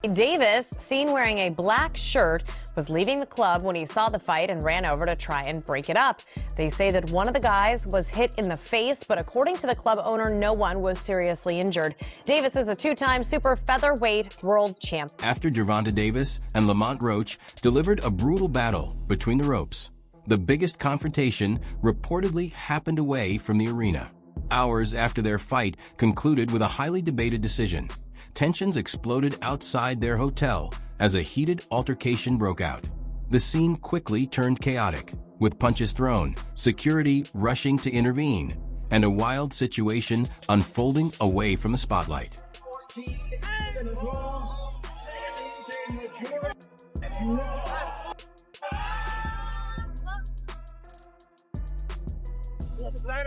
Davis, seen wearing a black shirt, was leaving the club when he saw the fight and ran over to try and break it up. They say that one of the guys was hit in the face, but according to the club owner, no one was seriously injured. Davis is a two-time super featherweight world champ. After Gervonta Davis and Lamont Roach delivered a brutal battle between the ropes, the biggest confrontation reportedly happened away from the arena. Hours after their fight concluded with a highly debated decision. Tensions exploded outside their hotel as a heated altercation broke out. The scene quickly turned chaotic, with punches thrown, security rushing to intervene, and a wild situation unfolding away from the spotlight.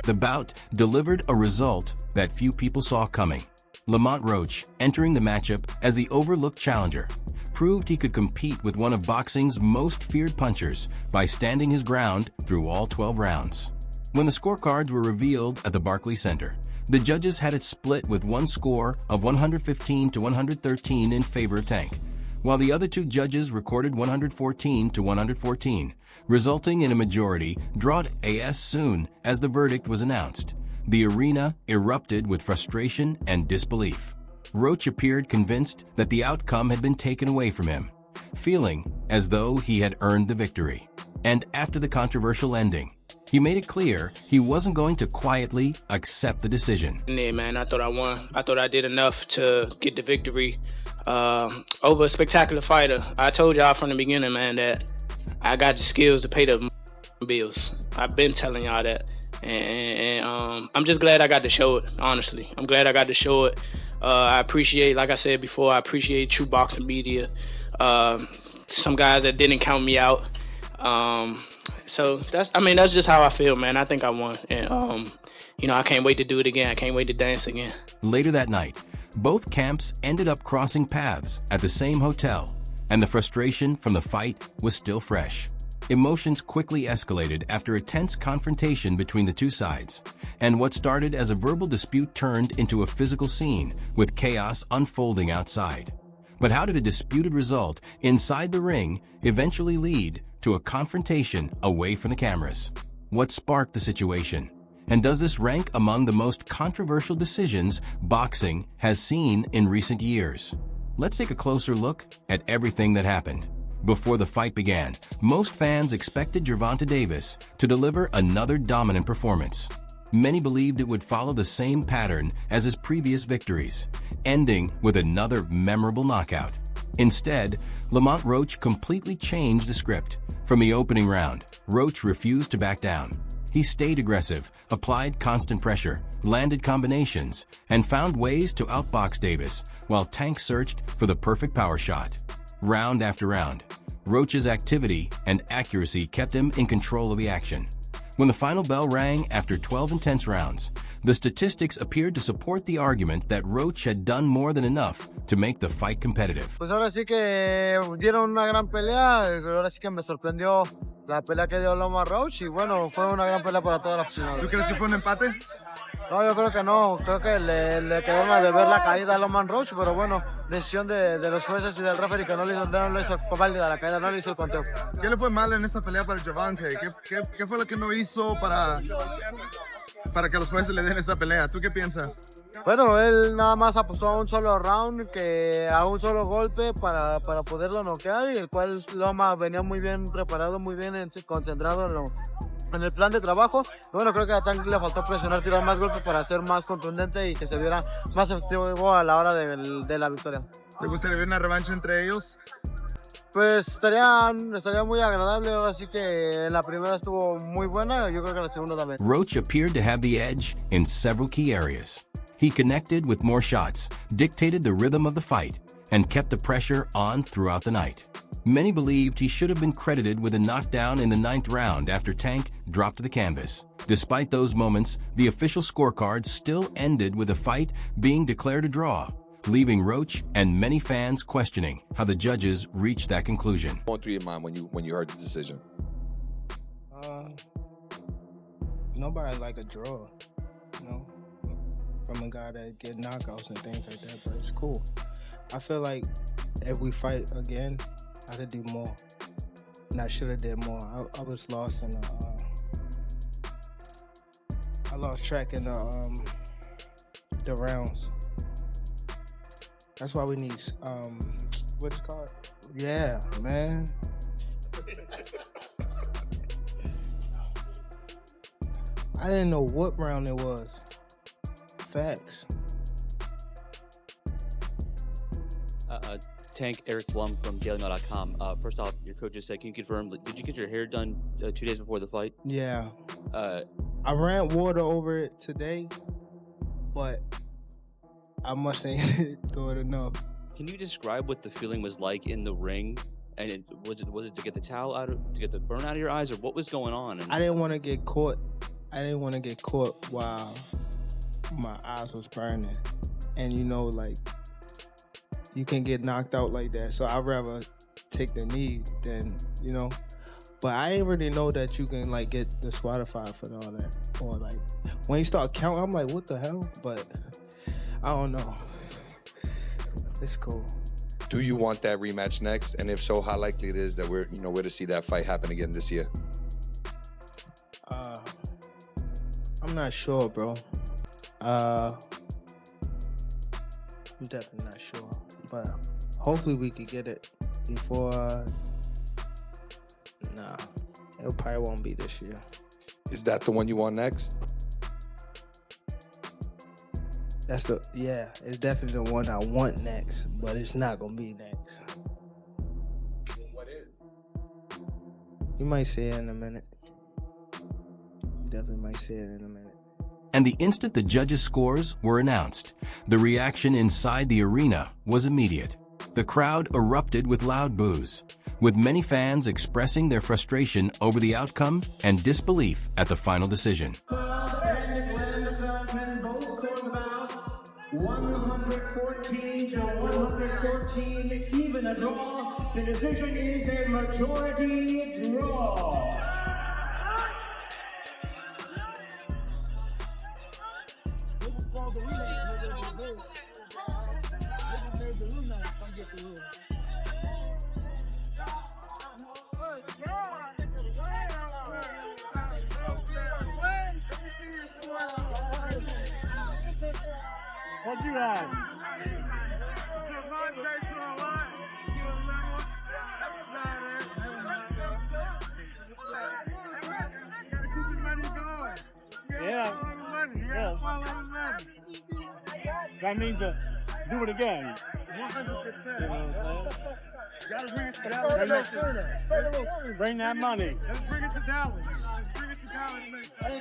The bout delivered a result that few people saw coming. Lamont Roach, entering the matchup as the overlooked challenger, proved he could compete with one of boxing's most feared punchers by standing his ground through all 12 rounds. When the scorecards were revealed at the Barclays Center, the judges had it split with one score of 115 to 113 in favor of Tank, while the other two judges recorded 114 to 114, resulting in a majority draw as soon as the verdict was announced. The arena erupted with frustration and disbelief. Roach appeared convinced that the outcome had been taken away from him, feeling as though he had earned the victory. And after the controversial ending, he made it clear he wasn't going to quietly accept the decision. Yeah, man, I thought I won. I thought I did enough to get the victory over a spectacular fighter. I told y'all from the beginning, man, that I got the skills to pay the bills. I've been telling y'all that. And I'm just glad I got to show it, honestly. I'm glad I got to show it. I appreciate, like I said before, I appreciate true boxing media. Some guys that didn't count me out. So that's just how I feel, man. I think I won. And, I can't wait to do it again. I can't wait to dance again. Later that night, both camps ended up crossing paths at the same hotel, and the frustration from the fight was still fresh. Emotions quickly escalated after a tense confrontation between the two sides, and what started as a verbal dispute turned into a physical scene with chaos unfolding outside. But how did a disputed result inside the ring eventually lead to a confrontation away from the cameras? What sparked the situation? And does this rank among the most controversial decisions boxing has seen in recent years? Let's take a closer look at everything that happened. Before the fight began, most fans expected Gervonta Davis to deliver another dominant performance. Many believed it would follow the same pattern as his previous victories, ending with another memorable knockout. Instead, Lamont Roach completely changed the script. From the opening round, Roach refused to back down. He stayed aggressive, applied constant pressure, landed combinations, and found ways to outbox Davis while Tank searched for the perfect power shot. Round after round, Roach's activity and accuracy kept him in control of the action. When the final bell rang after 12 intense rounds, the statistics appeared to support the argument that Roach had done more than enough to make the fight competitive. Pues ahora sí que dieron una gran pelea, ahora sí que me sorprendió la pelea que dio Lamont Roach y bueno, fue una gran pelea para todos los aficionados. ¿Tú crees que fue un empate? No, yo creo que no, creo que le quedaron a deber la caída a Lamont Roach, pero bueno, decisión de los jueces y del referee que no le hizo válida la caída, no le hizo el conteo. ¿Qué le fue mal en esta pelea para Gervonta? ¿Qué fue lo que no hizo para que los jueces le den esta pelea? ¿Tú qué piensas? Bueno, él nada más apostó a un solo round, a un solo golpe para poderlo noquear, y el cual Loma venía muy bien preparado, muy bien concentrado en el plan de trabajo. Bueno, creo que a Tank le faltó presionar, tirar más golpes para ser más contundente y que se viera más efectivo a la hora de la victoria. ¿Te gustaría ver una revancha entre ellos? Pues estaría muy agradable. Ahora sí que la primera estuvo muy buena, yo creo que la segunda también. Roach appeared to have the edge in several key areas. He connected with more shots, dictated the rhythm of the fight, and kept the pressure on throughout the night. Many believed he should have been credited with a knockdown in the 9th round after Tank dropped to the canvas. Despite those moments, the official scorecards still ended with the fight being declared a draw, leaving Roach and many fans questioning how the judges reached that conclusion. What went through your mind when you heard the decision? Nobody like a draw, from a guy that get knockouts and things like that, but it's cool. I feel like if we fight again, I could do more. And I should have did more. I was lost in I lost track in the rounds. That's why we need what is it called? Yeah, man. I didn't know what round it was. Facts. Tank Eric Blum from DailyMail.com. First off, your coach just said, can you confirm, did you get your hair done 2 days before the fight? Yeah. I ran water over it today, but I must ain't do it enough. Can you describe what the feeling was like in the ring? And was it to get the towel out to get the burn out of your eyes, or what was going on? And I didn't want to get caught. I didn't want to get caught while my eyes was burning, and like you can get knocked out like that. So I'd rather take the knee than But I didn't really know that you can like get disqualified for all that, or like when you start counting, I'm like, what the hell? But I don't know. It's cool. Do you want that rematch next? And if so, how likely it is that we're to see that fight happen again this year? I'm not sure, bro. I'm definitely not sure, but hopefully we could get it before. Nah, it probably won't be this year. Is that the one you want next? It's definitely the one I want next, but it's not gonna be next. What is? You might see it in a minute. You definitely might see it in a minute. And the instant the judges' scores were announced, the reaction inside the arena was immediate. The crowd erupted with loud boos, with many fans expressing their frustration over the outcome and disbelief at the final decision. 114 to 114, even a draw. The decision is a majority draw. What you got? Yeah. That means do it again. 100%. Gotta bring it to Dallas. Bring that money. Let's bring it to Dallas.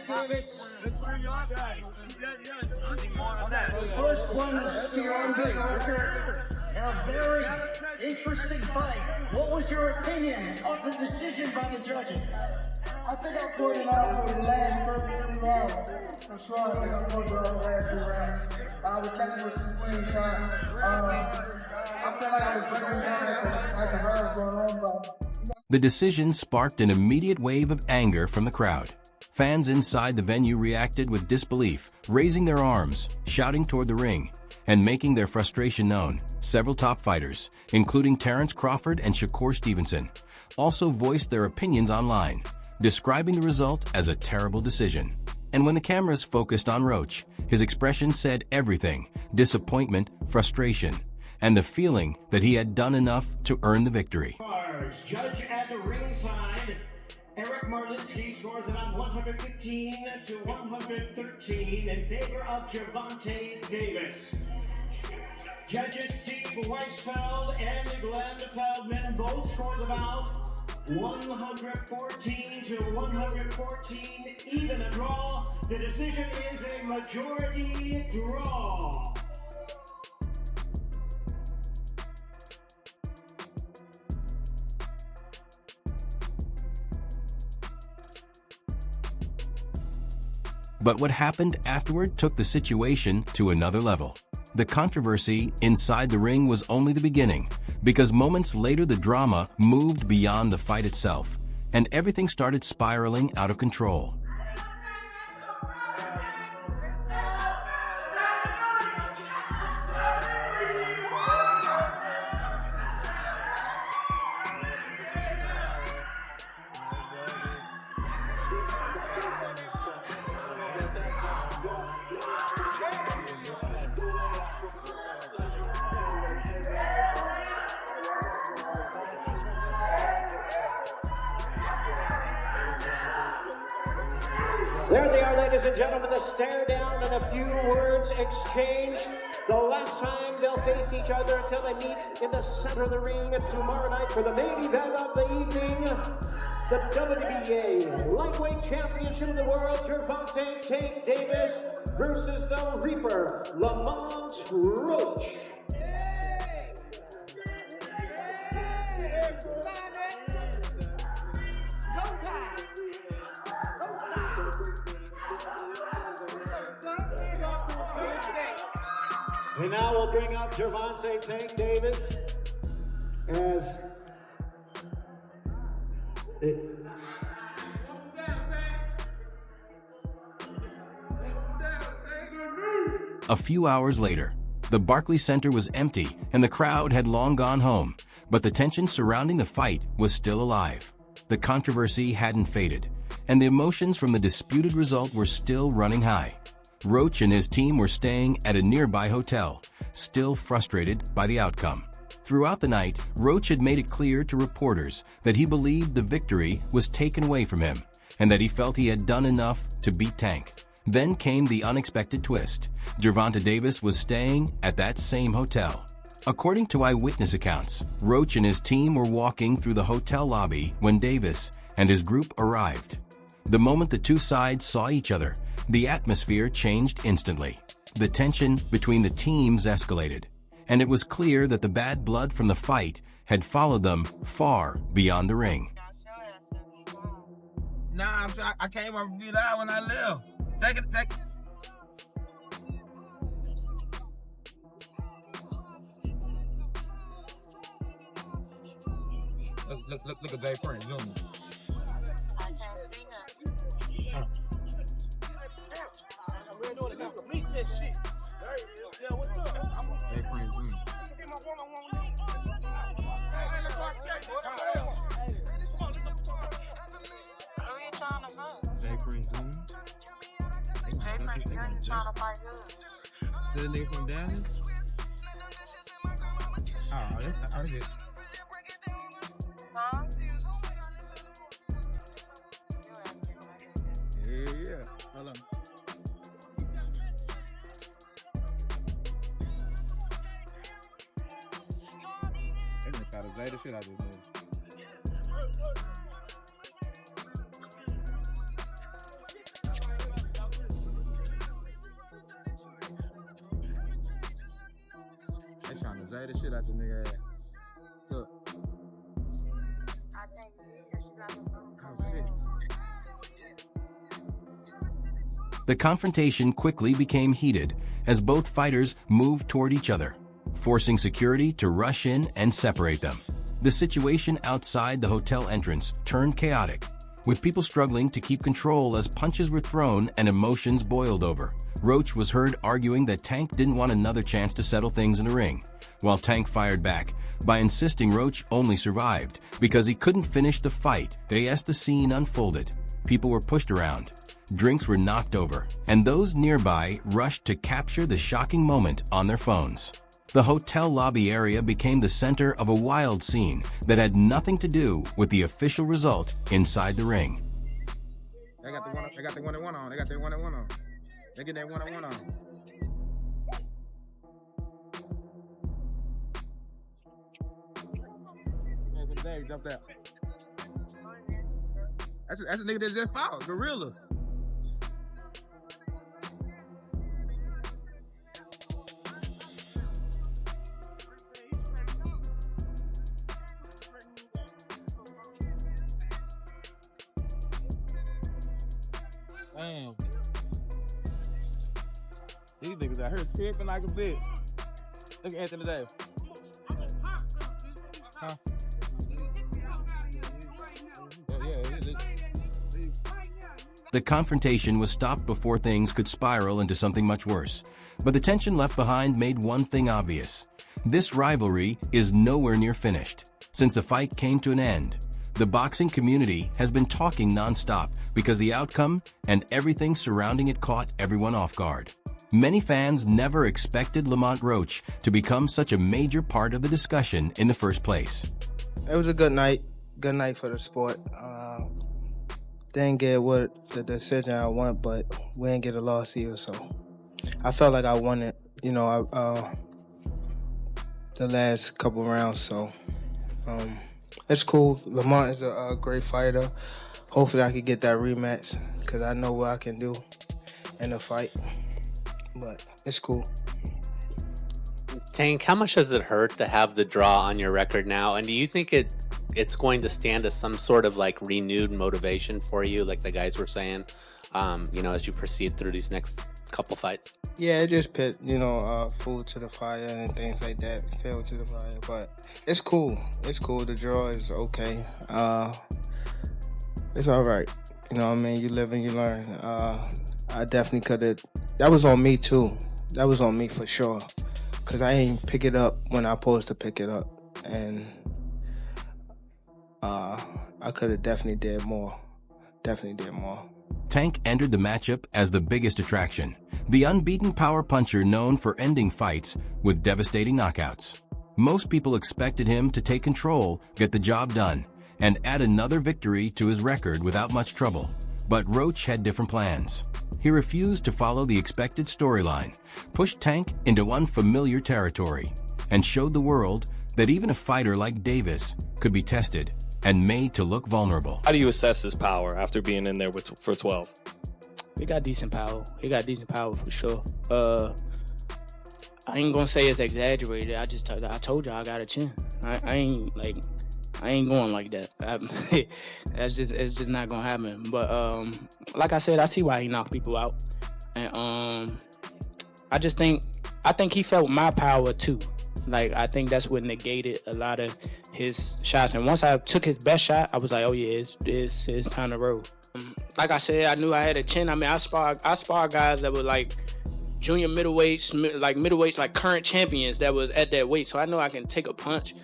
Davis. The first one is to your own big record. A very interesting fight. What was your opinion of the decision by the judges? I think I pulled it out for the last 33 rounds. For sure, I think I pulled it out for the last 3 rounds. I was catching with 2 clean shots. I felt like I was breaking down as the round was going on, but The decision sparked an immediate wave of anger from the crowd. Fans inside the venue reacted with disbelief, raising their arms, shouting toward the ring, and making their frustration known. Several top fighters, including Terrence Crawford and Shakur Stevenson, also voiced their opinions online, describing the result as a terrible decision. And when the cameras focused on Roach, his expression said everything: disappointment, frustration, and the feeling that he had done enough to earn the victory. Judge at the ringside, Eric Marlinsky scores it on 115 to 113 in favor of Gervonta Davis. Judges Steve Weisfeld and Glenn Feldman both scored about 114 to 114, even a draw. The decision is a majority draw. But what happened afterward took the situation to another level. The controversy inside the ring was only the beginning, because moments later the drama moved beyond the fight itself, and everything started spiraling out of control. ladies and gentlemen, the stare down and a few words exchanged. The last time they'll face each other until they meet in the center of the ring tomorrow night for the main event of the evening. The WBA Lightweight Championship of the World, Gervonta Davis versus the Reaper, Lamont Roach. And now we'll bring up Gervonta Tank Davis as A few hours later, the Barclays Center was empty and the crowd had long gone home, but the tension surrounding the fight was still alive. The controversy hadn't faded, and the emotions from the disputed result were still running high. Roach and his team were staying at a nearby hotel, still frustrated by the outcome. Throughout the night, Roach had made it clear to reporters that he believed the victory was taken away from him and that he felt he had done enough to beat Tank. Then came the unexpected twist. Gervonta Davis was staying at that same hotel. According to eyewitness accounts, Roach and his team were walking through the hotel lobby when Davis and his group arrived. The moment the two sides saw each other, the atmosphere changed instantly. The tension between the teams escalated, and it was clear that the bad blood from the fight had followed them far beyond the ring. Nah, I came up beat out when I left. Take it. Look at Dave Prince, Jr. I can't see nothing. We're doing it now. Complete this shit. Yeah, what's up? Dave Prince, Jr. Who you trying to fight? Dave Prince, Jr. Dave Prince, Jr. trying to fight good. The nigga from Dallas? Oh, that's it. Huh? Yeah. Hold on. They're gonna try to zay the shit out of this movie. They trying to zay the shit out the nigga ass. Look. I think she's not Oh shit. The confrontation quickly became heated as both fighters moved toward each other, forcing security to rush in and separate them. The situation outside the hotel entrance turned chaotic, with people struggling to keep control as punches were thrown and emotions boiled over. Roach was heard arguing that Tank didn't want another chance to settle things in the ring, while Tank fired back by insisting Roach only survived because he couldn't finish the fight. As the scene unfolded, people were pushed around, drinks were knocked over, and those nearby rushed to capture the shocking moment on their phones. The hotel lobby area became the center of a wild scene that had nothing to do with the official result inside the ring. They got the one-on-one on. They got their one-on-one on. They get their one-on-one on. Yeah, Dave jumped out. That's the nigga that just fought, Gorilla. Damn. These niggas out here tripping like a bitch. Look at Anthony Davis. Huh? The confrontation was stopped before things could spiral into something much worse. But the tension left behind made one thing obvious. This rivalry is nowhere near finished. Since the fight came to an end, the boxing community has been talking nonstop because the outcome and everything surrounding it caught everyone off guard. Many fans never expected Lamont Roach to become such a major part of the discussion in the first place. It was a good night for the sport. Didn't get what the decision I want, but we didn't get a loss either. So I felt like I won it, you know, the last couple rounds. So it's cool. Lamont is a great fighter. Hopefully I can get that rematch because I know what I can do in a fight. But it's cool. Tank, how much does it hurt to have the draw on your record now? And do you think it's going to stand as some sort of like renewed motivation for you, like the guys were saying, you know, as you proceed through these next couple fights? Yeah, it just put, you know, food to the fire and things like that, fuel to the fire. But it's cool. It's cool. The draw is okay. It's all right. You know what I mean? You live and you learn. I definitely could have. That was on me, too. That was on me for sure. Because I ain't pick it up when I supposed to pick it up. And I could have definitely did more. Definitely did more. Tank entered the matchup as the biggest attraction, the unbeaten power puncher known for ending fights with devastating knockouts. Most people expected him to take control, get the job done, and add another victory to his record without much trouble. But Roach had different plans. He refused to follow the expected storyline, pushed Tank into unfamiliar territory, and showed the world that even a fighter like Davis could be tested and made to look vulnerable. How do you assess his power after being in there for 12? He got decent power. He got decent power for sure. I ain't gonna say it's exaggerated. I told you I got a chin. I ain't going like that. It's just not gonna happen. But like I said, I see why he knocked people out, and I think he felt my power too. Like, I think that's what negated a lot of his shots. And once I took his best shot, I was like, oh yeah, it's time to roll. Like I said, I knew I had a chin. I mean, I spar guys that were like junior middleweights, like current champions that was at that weight. So I know I can take a punch.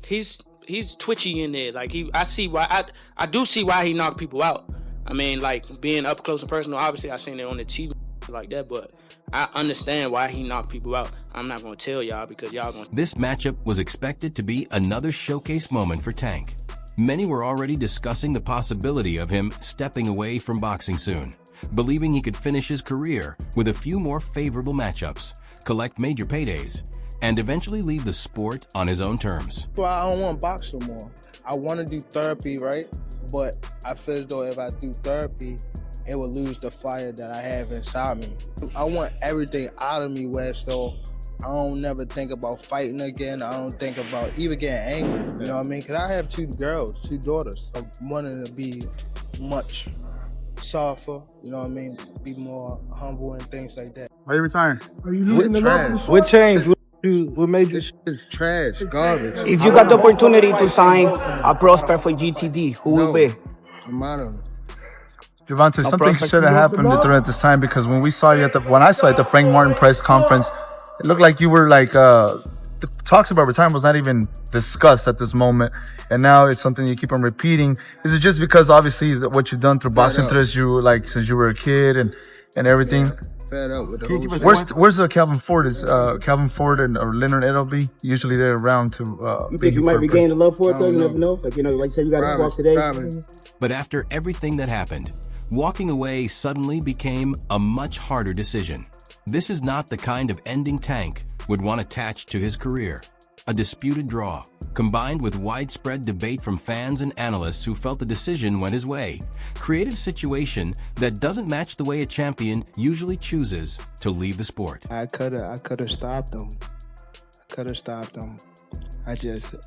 He's twitchy in there. Like, I do see why he knocked people out. I mean, like, being up close and personal, obviously I seen it on the TV like that, but I understand why he knocked people out. I'm not going to tell y'all because y'all going to... This matchup was expected to be another showcase moment for Tank. Many were already discussing the possibility of him stepping away from boxing soon, believing he could finish his career with a few more favorable matchups, collect major paydays, and eventually leave the sport on his own terms. Well, I don't want to box no more. I want to do therapy, right? But I feel as though if I do therapy, it will lose the fire that I have inside me. I want everything out of me where so I don't never think about fighting again. I don't think about even getting angry, you know what I mean? Because I have two daughters. I'm wanting to be much softer, you know what I mean? Be more humble and things like that. Why are you retiring? Are you losing the trash? What changed? What made you? This shit is trash, garbage. If you got the opportunity to sign a prospect for GTD, who will be? Gervonta, something should have happened during this time, because when I saw you at the Frank Martin press conference, it looked like you were like the talks about retirement was not even discussed at this moment, and now it's something you keep on repeating. Is it just because obviously what you've done through boxing since you were a kid and everything? Fed up with the Where's Calvin Ford? Is Calvin Ford or Leonard Edelby usually they're around to? You think you might regain the love for it though? You never know. Like, you know, like you said, you got to walk today. But after everything that happened, walking away suddenly became a much harder decision. This is not the kind of ending Tank would want attached to his career. A disputed draw, combined with widespread debate from fans and analysts who felt the decision went his way, created a situation that doesn't match the way a champion usually chooses to leave the sport. I could have stopped him.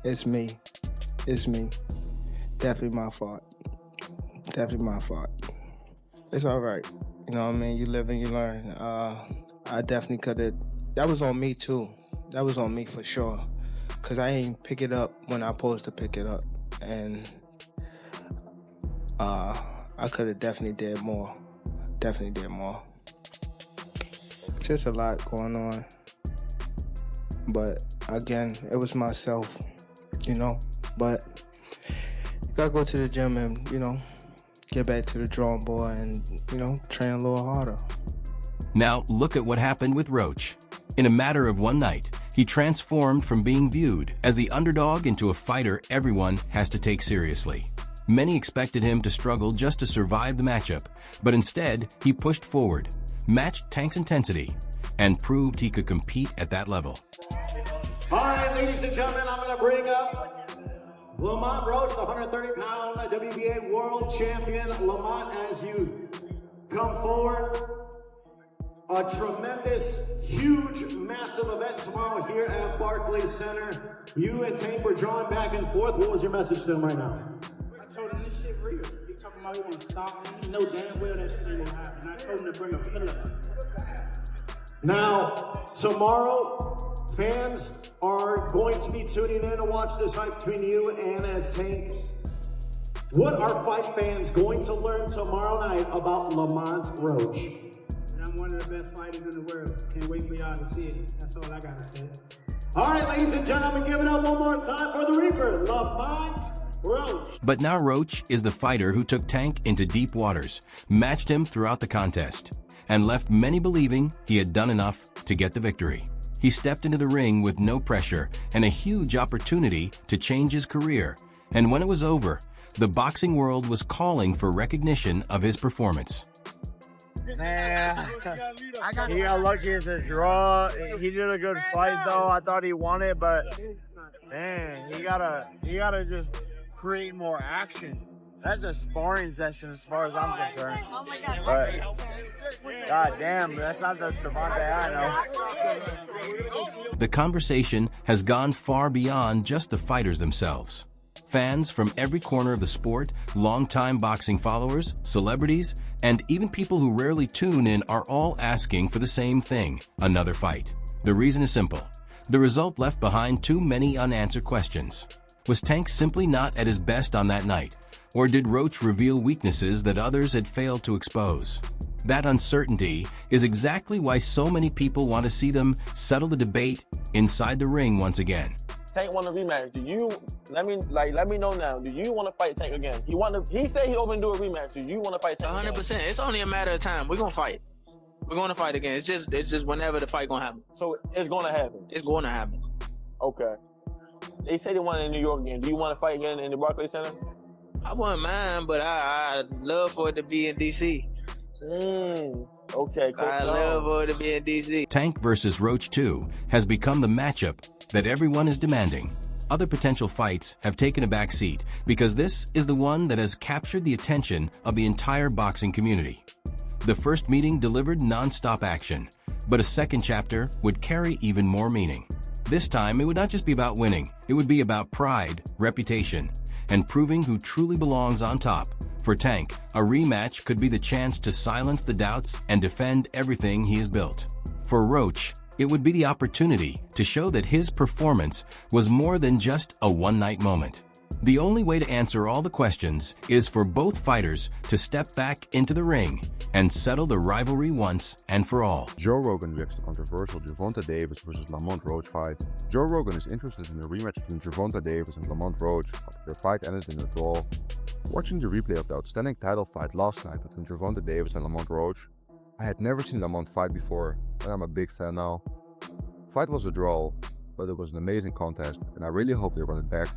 It's me. Definitely my fault. It's all right. You know what I mean? You live and you learn. I definitely could have. That was on me too. That was on me for sure. Because I ain't pick it up when I supposed to pick it up. And I could have definitely did more. Just a lot going on. But again, it was myself, you know. But you gotta go to the gym and, you know, get back to the drawing board and, you know, train a little harder. Now look at what happened with Roach. In a matter of one night, he transformed from being viewed as the underdog into a fighter everyone has to take seriously. Many expected him to struggle just to survive the matchup, but instead, he pushed forward, matched Tank's intensity, and proved he could compete at that level. All right, ladies and gentlemen, I'm going to bring up Lamont Roach, the 130-pound WBA world champion. Lamont, as you come forward, a tremendous, huge, massive event tomorrow here at Barclays Center. You and Tank were drawn back and forth. What was your message to him right now? I told him this shit real. He talking about he want to stop me. He know damn well that shit ain't gonna happen. I told him to bring a pillar. Now, tomorrow, fans are going to be tuning in to watch this fight between you and Tank. What are fight fans going to learn tomorrow night about Lamont Roach? I'm one of the best fighters in the world. Can't wait for y'all to see it. That's all I gotta say. All right, ladies and gentlemen, give it up one more time for the Reaper, Lamont Roach. But now Roach is the fighter who took Tank into deep waters, matched him throughout the contest, and left many believing he had done enough to get the victory. He stepped into the ring with no pressure and a huge opportunity to change his career. And when it was over, the boxing world was calling for recognition of his performance. Nah, he got lucky as a draw. He did a good fight though. I thought he won it, but man, he gotta just create more action. That's a sparring session as far as I'm concerned. But god damn, that's not the Gervonta I know. The conversation has gone far beyond just the fighters themselves. Fans from every corner of the sport, longtime boxing followers, celebrities, and even people who rarely tune in are all asking for the same thing, another fight. The reason is simple. The result left behind too many unanswered questions. Was Tank simply not at his best on that night? Or did Roach reveal weaknesses that others had failed to expose? That uncertainty is exactly why so many people want to see them settle the debate inside the ring once again. Tank want a rematch. Do you let me know now? Do you want to fight Tank again? He said he over and do a rematch. Do you want to fight Tank 100%. again? It's only a matter of time. We're gonna fight. We're gonna fight again. It's just whenever the fight gonna happen. So it's gonna happen. It's gonna happen. Okay. They say they want it in New York again. Do you want to fight again in the Barclays Center? I wouldn't mind, but I'd love for it to be in DC. Okay, cool. I'd love for it to be in DC. Tank versus Roach 2 has become the matchup that everyone is demanding. Other potential fights have taken a back seat because this is the one that has captured the attention of the entire boxing community. The first meeting delivered non-stop action, but a second chapter would carry even more meaning. This time, it would not just be about winning, it would be about pride, reputation, and proving who truly belongs on top. For Tank, a rematch could be the chance to silence the doubts and defend everything he has built. For Roach, it would be the opportunity to show that his performance was more than just a one-night moment. The only way to answer all the questions is for both fighters to step back into the ring and settle the rivalry once and for all. Joe Rogan reacts to the controversial Gervonta Davis versus Lamont Roach fight. Joe Rogan is interested in a rematch between Gervonta Davis and Lamont Roach after their fight ended in a draw. Watching the replay of the outstanding title fight last night between Gervonta Davis and Lamont Roach, I had never seen Lamont fight before, and I'm a big fan now. The fight was a draw, but it was an amazing contest, and I really hope they run it back.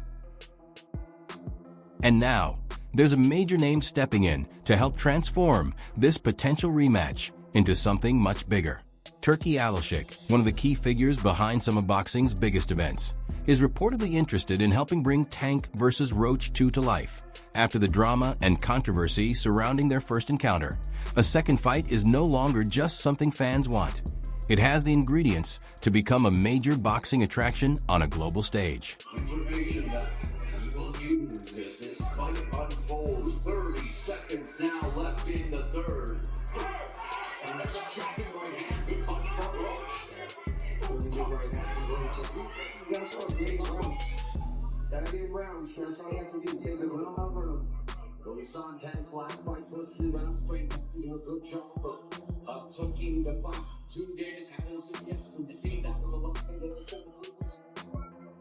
And now, there's a major name stepping in to help transform this potential rematch into something much bigger. Turki Alashik, one of the key figures behind some of boxing's biggest events, is reportedly interested in helping bring Tank versus Roach 2 to life. After the drama and controversy surrounding their first encounter, a second fight is no longer just something fans want. It has the ingredients to become a major boxing attraction on a global stage. Information that people use as this fight unfolds. 30 seconds now left in the third. And that's a chopping right hand. Good punch from Roach. You gotta start taking rounds. Gotta get rounds. That's all you have to do. Take it round by round. Well, we saw Tank's last fight, first 3 rounds, straight doing a good job of taking the fight. 2 days, and yes, we see that from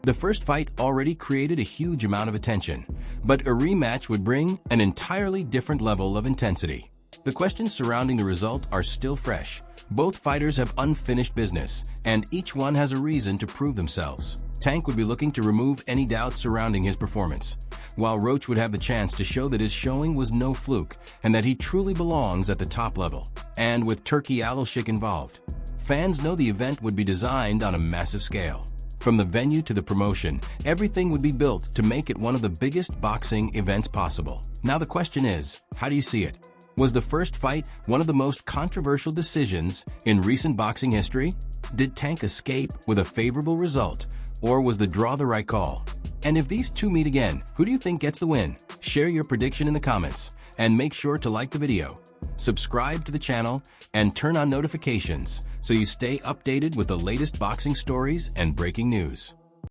The first fight already created a huge amount of attention, but a rematch would bring an entirely different level of intensity. The questions surrounding the result are still fresh. Both fighters have unfinished business, and each one has a reason to prove themselves. Tank would be looking to remove any doubt surrounding his performance. while Roach would have the chance to show that his showing was no fluke and that he truly belongs at the top level. And with Turkey Alashik involved, fans know the event would be designed on a massive scale. From the venue to the promotion, everything would be built to make it one of the biggest boxing events possible. Now the question is, how do you see it? Was the first fight one of the most controversial decisions in recent boxing history? Did Tank escape with a favorable result, or was the draw the right call? And if these two meet again, who do you think gets the win? Share your prediction in the comments, and make sure to like the video, subscribe to the channel, and turn on notifications so you stay updated with the latest boxing stories and breaking news.